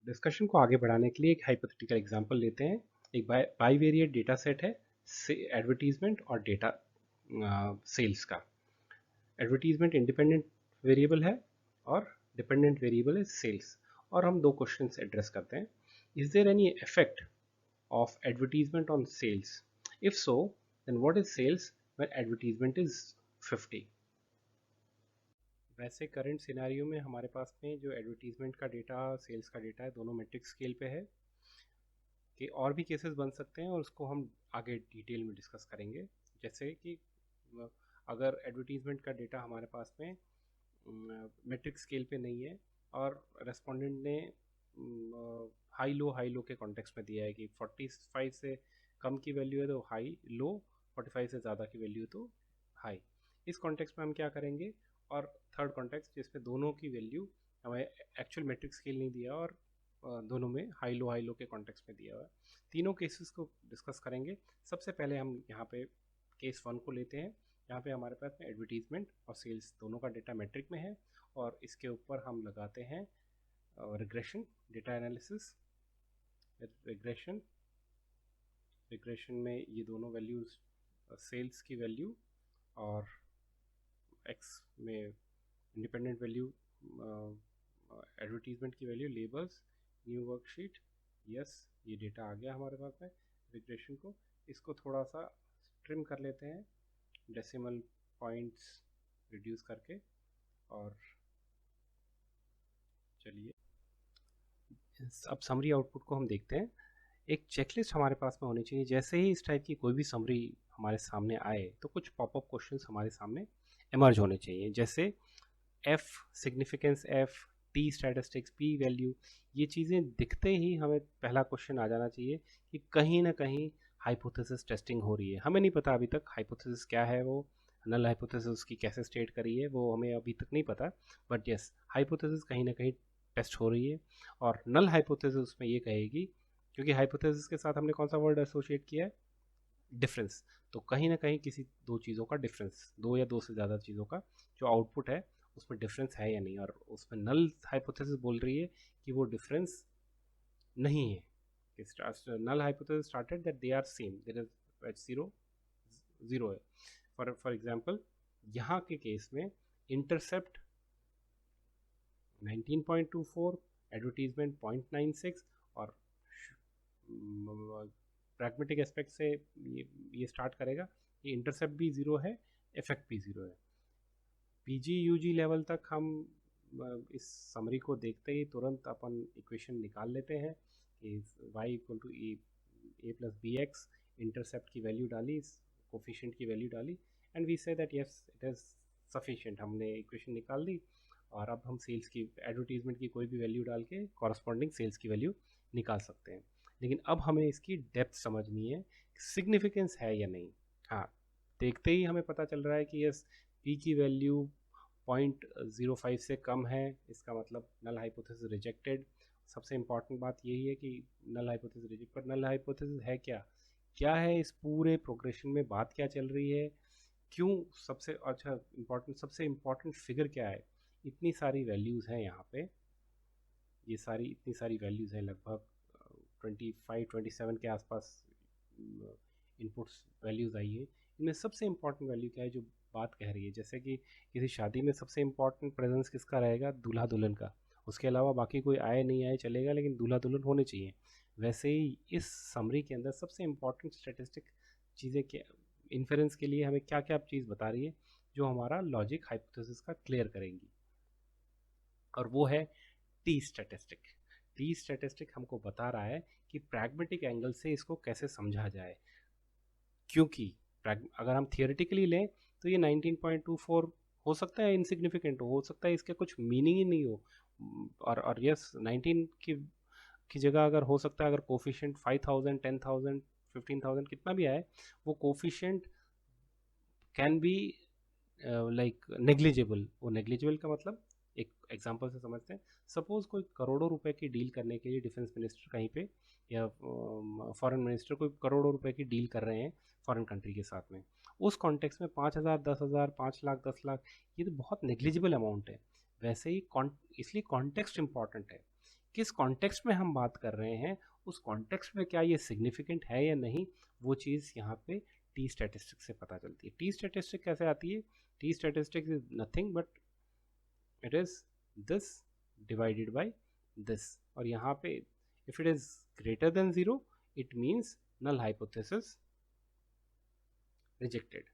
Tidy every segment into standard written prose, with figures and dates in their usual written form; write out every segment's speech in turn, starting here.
Discussion को आगे बढ़ाने के लिए एक हाइपोथेटिकल एग्जांपल लेते हैं। एक बाईवेरिएट डेटा सेट है एडवर्टीजमेंट और डेटा सेल्स का। एडवर्टीजमेंट इंडिपेंडेंट वेरिएबल है और डिपेंडेंट वेरिएबल है सेल्स। और हम दो क्वेश्चंस एड्रेस करते हैं। Is there any effect of advertisement on sales? If so, then what is sales when advertisement is 50? वैसे करंट सिनेरियो में हमारे पास में जो एडवर्टीजमेंट का डेटा, सेल्स का डेटा है, दोनों मेट्रिक स्केल पे है। कि और भी केसेस बन सकते हैं और उसको हम आगे डिटेल में डिस्कस करेंगे। जैसे कि अगर एडवर्टीजमेंट का डेटा हमारे पास में मेट्रिक स्केल पे नहीं है और रेस्पोंडेंट ने हाई लो के कॉन्टेक्स्ट में दिया है कि 45 से कम की वैल्यू है तो हाई लो, 45 से ज़्यादा की वैल्यू तो हाई। इस कॉन्टेक्स्ट में हम क्या करेंगे? और थर्ड कॉन्टेक्स्ट जिसमें दोनों की वैल्यू हमें एक्चुअल मेट्रिक स्केल नहीं दिया और दोनों में हाई लो के कॉन्टेक्स्ट में दिया हुआ है। तीनों केसेस को डिस्कस करेंगे। सबसे पहले हम यहाँ पे केस 1 को लेते हैं। यहाँ पे हमारे पास में एडवर्टीजमेंट और सेल्स दोनों का डेटा मेट्रिक में है और इसके ऊपर हम लगाते हैं regression data analysis. Regression regression में ये दोनों वैल्यूज, सेल्स की वैल्यू और एक्स में इंडिपेंडेंट वैल्यू, एडवर्टीजमेंट की value, labels, new worksheet. Yes, ये डेटा आ गया हमारे पास में रिग्रेशन को। इसको थोड़ा सा ट्रिम कर लेते हैं डेसिमल पॉइंट्स रिड्यूस करके। और चलिए अब समरी आउटपुट को हम देखते हैं। एक चेकलिस्ट हमारे पास में होनी चाहिए। जैसे ही इस टाइप की कोई भी समरी हमारे सामने आए तो कुछ पॉपअप क्वेश्चंस हमारे सामने इमर्ज होने चाहिए। जैसे F significance, F T statistics, P value, ये चीज़ें दिखते ही हमें पहला क्वेश्चन आ जाना चाहिए कि कहीं ना कहीं हाइपोथेसिस टेस्टिंग हो रही है। हमें नहीं पता अभी तक हाइपोथेसिस क्या है, वो नल हाइपोथेसिस उसकी कैसे स्टेट करी है वो हमें अभी तक नहीं पता। बट यस, हाइपोथेसिस कहीं ना कहीं टेस्ट हो रही है। और नल हाइपोथेसिस उसमें ये कहेगी, क्योंकि हाइपोथेसिस के साथ हमने कौन सा वर्ड एसोसिएट किया है? डिफरेंस। तो कहीं ना कहीं किसी दो चीज़ों का डिफरेंस, दो या दो से ज़्यादा चीज़ों का जो आउटपुट है उसमें डिफरेंस है या नहीं। और उसमें नल हाइपोथेसिस बोल रही है कि वो डिफरेंस नहीं है। Null hypothesis started that they are same, there is zero zero है। फॉर एग्जांपल यहाँ के केस में इंटरसेप्ट 19.24, एडवर्टीजमेंट 0.96 और प्रैग्मेटिक एस्पेक्ट से ये स्टार्ट करेगा कि इंटरसेप्ट भी ज़ीरो है, इफेक्ट भी ज़ीरो है। पीजी यूजी लेवल तक हम इस समरी को देखते ही तुरंत अपन इक्वेशन निकाल लेते हैं कि y equal to a plus b x. Intercept की वैल्यू डाली, कोफिशिएंट की वैल्यू डाली and we say that yes it is sufficient. हमने इक्वेशन निकाल दी और अब हम सेल्स की, एडवर्टीजमेंट की कोई भी वैल्यू डाल के कॉरस्पॉन्डिंग सेल्स की वैल्यू निकाल सकते हैं। लेकिन अब हमें इसकी डेप्थ समझनी है, सिग्निफिकेंस है या नहीं। हाँ, देखते ही हमें पता चल रहा है कि यस पी की वैल्यू 0.05 से कम है, इसका मतलब नल हाइपोथेसिस रिजेक्टेड। सबसे इंपॉर्टेंट बात यही है कि नल हाइपोथेसिस रिजेक्ट, पर नल हाइपोथेसिस है क्या? क्या है इस पूरे प्रोग्रेशन में, बात क्या चल रही है, क्यों? सबसे अच्छा इम्पॉर्टेंट, सबसे इम्पॉर्टेंट फिगर क्या है? इतनी सारी वैल्यूज़ हैं यहाँ पे, ये सारी इतनी सारी वैल्यूज़ हैं, लगभग 25-27 के आसपास इनपुट्स वैल्यूज़ आई है। इनमें सबसे इम्पॉर्टेंट वैल्यू क्या है जो बात कह रही है? जैसे कि किसी शादी में सबसे इम्पॉर्टेंट प्रेजेंस किसका रहेगा? दूल्हा दुल्हन का। उसके अलावा बाकी कोई आए नहीं आए चलेगा, लेकिन दूल्हा दुल्हन होने चाहिए। वैसे ही इस समरी के अंदर सबसे इम्पॉर्टेंट स्टेटिस्टिक चीज़ें क्या, इन्फेरेंस के लिए हमें क्या क्या चीज़ बता रही है जो हमारा लॉजिक हाइपोथेसिस का क्लियर करेंगी? और वो है टी स्टैटिस्टिक। टी स्टैटिस्टिक हमको बता रहा है कि प्रैग्मेटिक एंगल से इसको कैसे समझा जाए। क्योंकि अगर हम थियोरेटिकली लें तो ये 19.24 हो सकता है इनसिग्निफिकेंट हो सकता है इसके कुछ मीनिंग ही नहीं हो। और यस 19 की जगह अगर हो सकता है, अगर कोफिशिएंट 5000, 10,000, 15,000 कितना भी आए, वो coefficient can be like negligible. वो नेग्लिजिबल का मतलब एक एग्जांपल से समझते हैं। सपोज कोई करोड़ों रुपए की डील करने के लिए डिफेंस मिनिस्टर कहीं पे या फॉरेन मिनिस्टर कोई करोड़ों रुपए की डील कर रहे हैं फॉरेन कंट्री के साथ में। उस कॉन्टेक्स्ट में 5,000, 10,000, 5 लाख, 10 लाख, ये तो बहुत नेग्लिजिबल अमाउंट है। वैसे ही इसलिए कॉन्टेक्स्ट इंपॉर्टेंट है किस कॉन्टेक्स्ट में हम बात कर रहे हैं, उस कॉन्टेक्स्ट में क्या ये सिग्निफिकेंट है या नहीं, वो चीज़ यहाँ पे टी स्टैटिस्टिक से पता चलती है। टी स्टैटिस्टिक कैसे आती है? T statistic is nothing but it is this divided by this, और यहाँ पे if it is greater than zero it means null hypothesis rejected.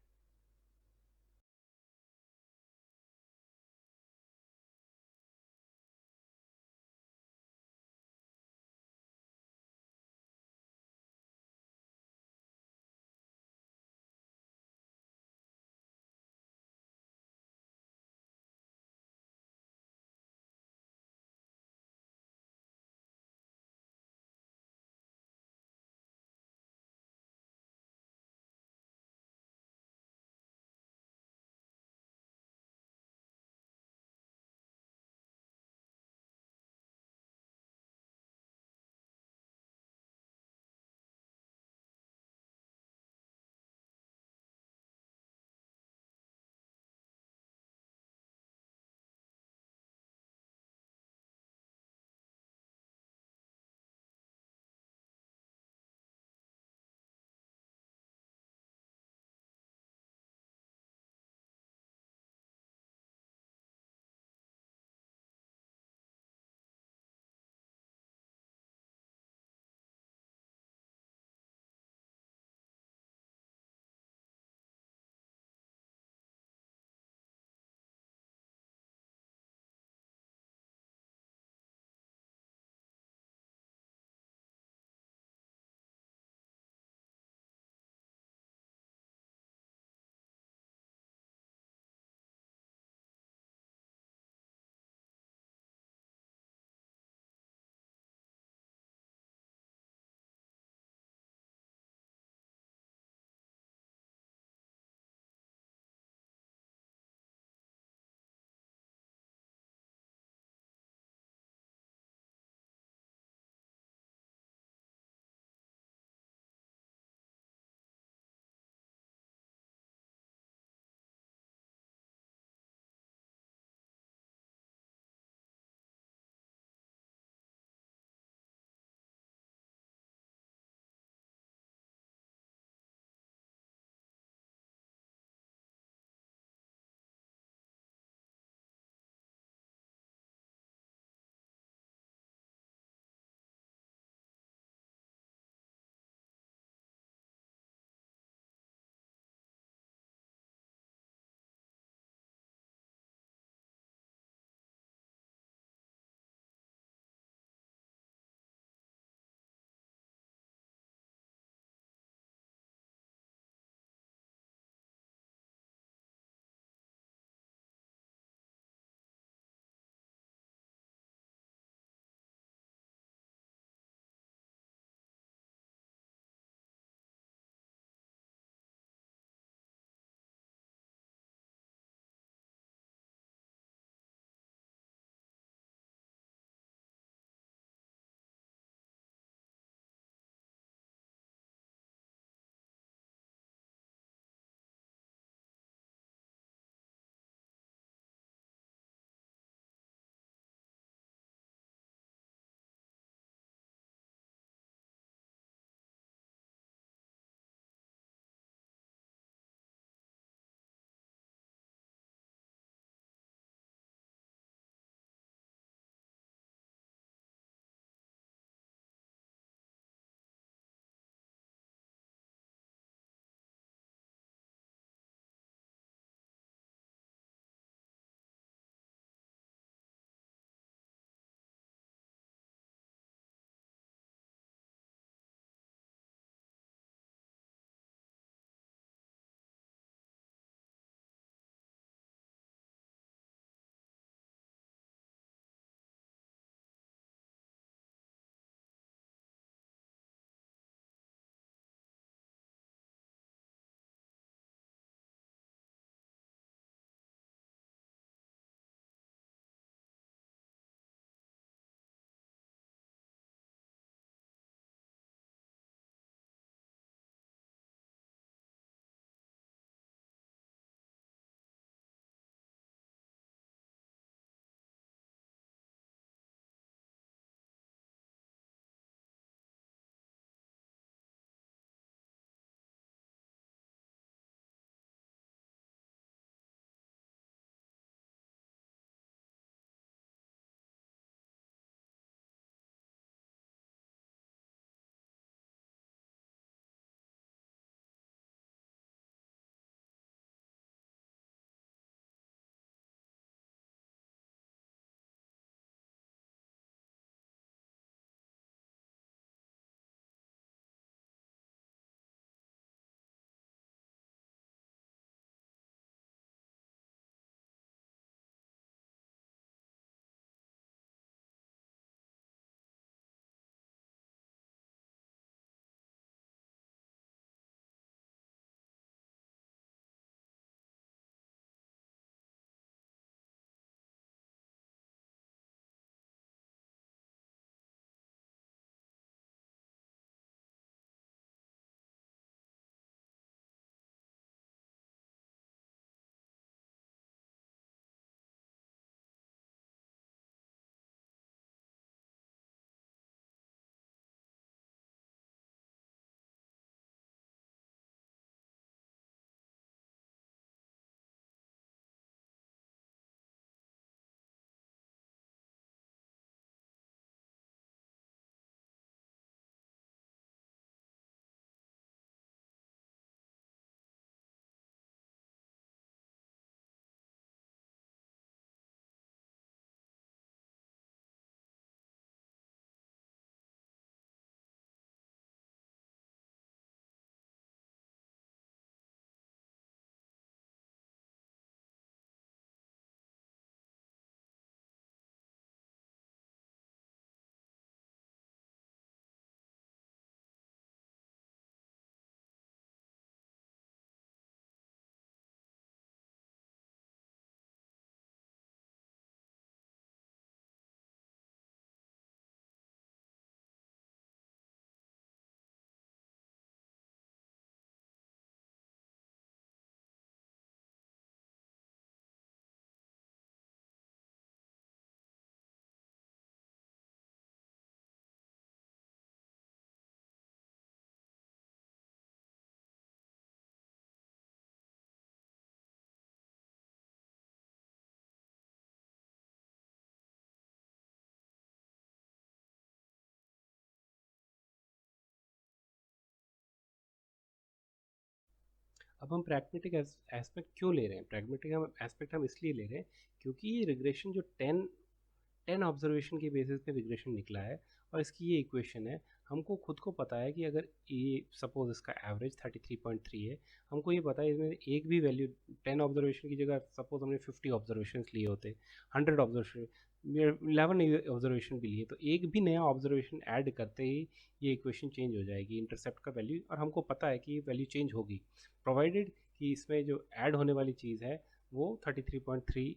अब हम प्रैग्मेटिक एस्पेक्ट क्यों ले रहे हैं? प्रैग्मेटिक हम एस्पेक्ट हम इसलिए ले रहे हैं क्योंकि ये रिग्रेशन जो 10 ऑब्जर्वेशन के बेसिस पे रिग्रेशन निकला है और इसकी ये इक्वेशन है, हमको खुद को पता है कि अगर ये सपोज इसका एवरेज 33.3 है, हमको ये पता है इसमें एक भी वैल्यू 10 ऑब्जर्वेशन की जगह सपोज हमने 50 ऑब्जर्वेशन लिए होते, 100 ऑब्जर्वेशन, 11 ऑब्जर्वेशन भी लिए, तो एक भी नया ऑब्जर्वेशन ऐड करते ही ये इक्वेशन चेंज हो जाएगी, इंटरसेप्ट का वैल्यू, और हमको पता है कि ये वैल्यू चेंज होगी प्रोवाइडेड कि इसमें जो ऐड होने वाली चीज़ है वो 33.3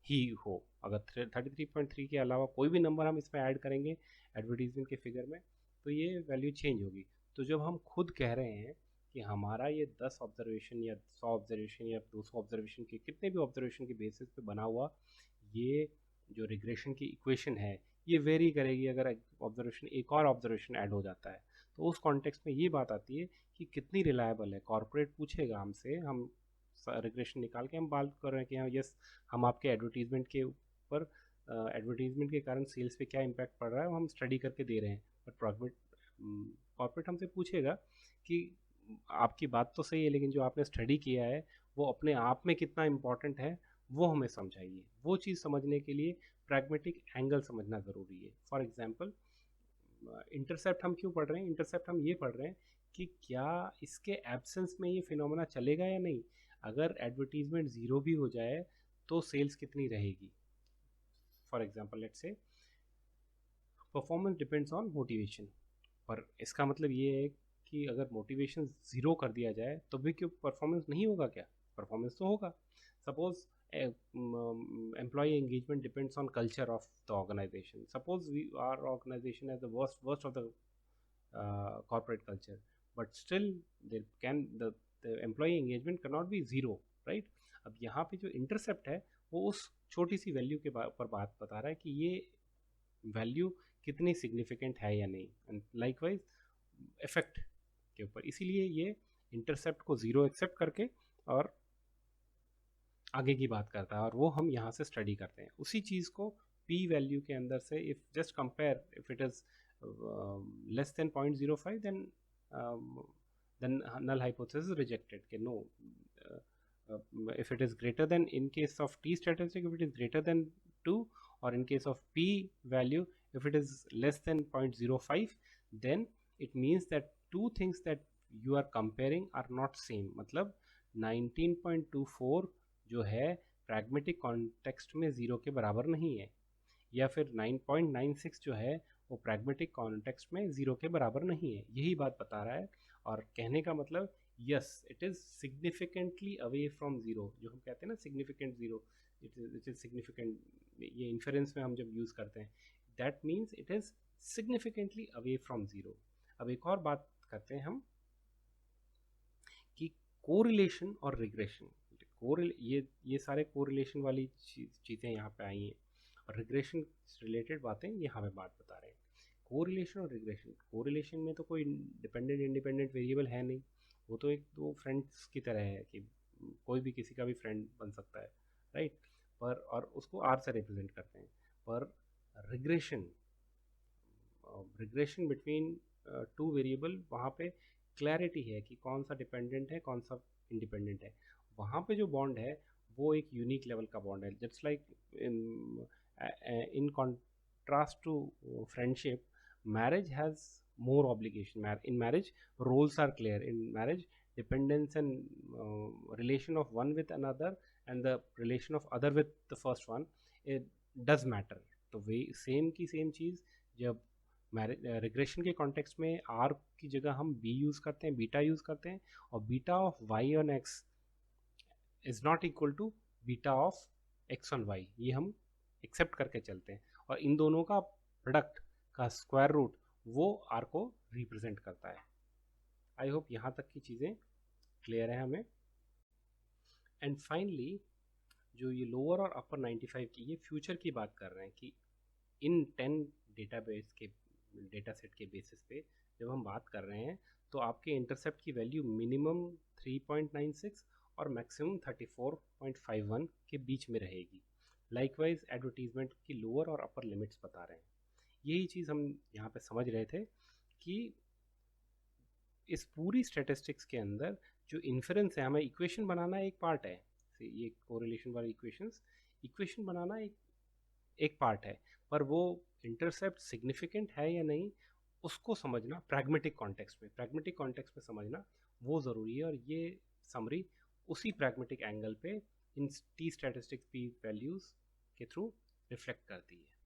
ही हो। अगर 33.3 के अलावा कोई भी नंबर हम इसमें ऐड करेंगे एडवर्टीजमेंट के फिगर में तो ये वैल्यू चेंज होगी। तो जब हम खुद कह रहे हैं कि हमारा ये 10 ऑब्जर्वेशन या 100 ऑब्जर्वेशन या 200 ऑब्जर्वेशन के कितने भी ऑब्जर्वेशन के बेसिस पे बना हुआ ये जो रिग्रेशन की इक्वेशन है ये वेरी करेगी अगर ऑब्जर्वेशन एक और ऑब्जर्वेशन ऐड हो जाता है। तो उस कॉन्टेक्स्ट में ये बात आती है कि कितनी रिलायबल है। कॉर्पोरेट पूछेगा हमसे, हम रिग्रेशन निकाल के हम बात कर रहे हैं कि हाँ यस हम आपके एडवर्टीजमेंट के ऊपर एडवर्टीजमेंट के कारण सेल्स पे क्या इम्पैक्ट पड़ रहा है हम स्टडी करके दे रहे हैं। बट कॉर्पोरेट हमसे पूछेगा कि आपकी बात तो सही है लेकिन जो आपने स्टडी किया है वो अपने आप में कितना इम्पोर्टेंट है वो हमें समझाइए। वो चीज़ समझने के लिए प्रैग्मेटिक एंगल समझना ज़रूरी है। फॉर एग्जांपल इंटरसेप्ट हम क्यों पढ़ रहे हैं? इंटरसेप्ट हम ये पढ़ रहे हैं कि क्या इसके एब्सेंस में ये फिनोमेना चलेगा या नहीं। अगर एडवर्टीजमेंट ज़ीरो भी हो जाए तो सेल्स कितनी रहेगी। For example let's say performance depends on motivation, पर इसका मतलब ये है कि अगर मोटिवेशन ज़ीरो कर दिया जाए तो भी क्यों परफॉर्मेंस नहीं होगा? क्या परफॉर्मेंस तो होगा। Suppose employee engagement depends on culture of the organization. Suppose our organization has the worst of the corporate culture, but still there can the employee engagement cannot be zero, right? अब यहाँ पे जो intercept है वो उस छोटी सी value के पर बात बता रहा है कि ये वैल्यू कितनी सिग्निफिकेंट है या नहीं, एंड लाइकवाइज इफेक्ट के ऊपर। इसीलिए ये इंटरसेप्ट को ज़ीरो एक्सेप्ट करके और आगे की बात करता है और वो हम यहाँ से स्टडी करते हैं। उसी चीज़ को पी वैल्यू के अंदर से if just compare if it is less than 0.05 then null hypothesis is rejected कि no if it is greater than in case of t statistic if it is greater than 2 or in case of p value if it is less than 0.05 then it means that two things that you are comparing are not same। मतलब 19.24 जो है pragmatic context में zero के बराबर नहीं है, या फिर 9.96 जो है वो प्रैग्मेटिक कॉन्टेक्स्ट में ज़ीरो के बराबर नहीं है। यही बात बता रहा है और कहने का मतलब yes it is significantly away from zero. जो हम कहते हैं ना significant zero, it is significant, ये इन्फरेंस में हम जब यूज़ करते हैं that means it is significantly away from zero. अब एक और बात करते हैं हम कि कोरिलेशन और रिग्रेशन। ये सारे कोरिलेशन वाली चीज़ें यहाँ पे आई हैं और रिग्रेशन रिलेटेड बातें यहाँ पे बात बता रहे हैं। कोरिलेशन और रिग्रेशन, कोरिलेशन में तो कोई डिपेंडेंट इंडिपेंडेंट वेरिएबल है नहीं, वो तो एक दो फ्रेंड्स की तरह है कि कोई भी किसी का भी फ्रेंड बन सकता है, राइट? पर और उसको आर से रिप्रेजेंट करते हैं। पर रिग्रेशन बिटवीन टू वेरिएबल, वहाँ पे क्लैरिटी है कि कौन सा डिपेंडेंट है कौन सा इंडिपेंडेंट है। वहाँ पे जो बॉन्ड है वो एक यूनिक लेवल का बॉन्ड है। Just like in contrast to friendship, marriage has more obligation. In marriage roles are clear. In marriage dependence and relation of one with another and the relation of other with the first one, it does matter। तो वे same की same चीज़ जब regression के context में are की जगह हम B use करते हैं, बीटा यूज़ करते हैं, और beta of y on x is not equal to beta of x on y, ये हम एक्सेप्ट करके चलते हैं। और इन दोनों का प्रोडक्ट का स्क्वायर रूट वो आर को रिप्रेजेंट करता है। आई होप यहाँ तक की चीज़ें क्लियर है हमें। एंड फाइनली जो ये लोअर और अपर 95 की, ये फ्यूचर की बात कर रहे हैं कि इन 10 डेटाबेस के डेटा सेट के बेसिस पे जब हम बात कर रहे हैं तो आपके इंटरसेप्ट की वैल्यू मिनिमम 3.96 और मैक्सिमम 34.51 के बीच में रहेगी। लाइकवाइज एडवर्टीजमेंट की लोअर और अपर लिमिट्स बता रहे हैं। यही चीज़ हम यहाँ पे समझ रहे थे कि इस पूरी स्टैटिस्टिक्स के अंदर जो इन्फरेंस है, हमें इक्वेशन बनाना एक पार्ट है, ये कोरिलेशन वाले इक्वेशन बनाना एक पार्ट है, पर वो इंटरसेप्ट सिग्निफिकेंट है या नहीं उसको समझना प्रैग्मेटिक कॉन्टेक्स्ट में समझना वो ज़रूरी है। और ये समरी उसी प्रैग्मेटिक एंगल पे इन टी स्टैटिस्टिक्स पी वैल्यूज़ के थ्रू रिफ्लेक्ट करती है।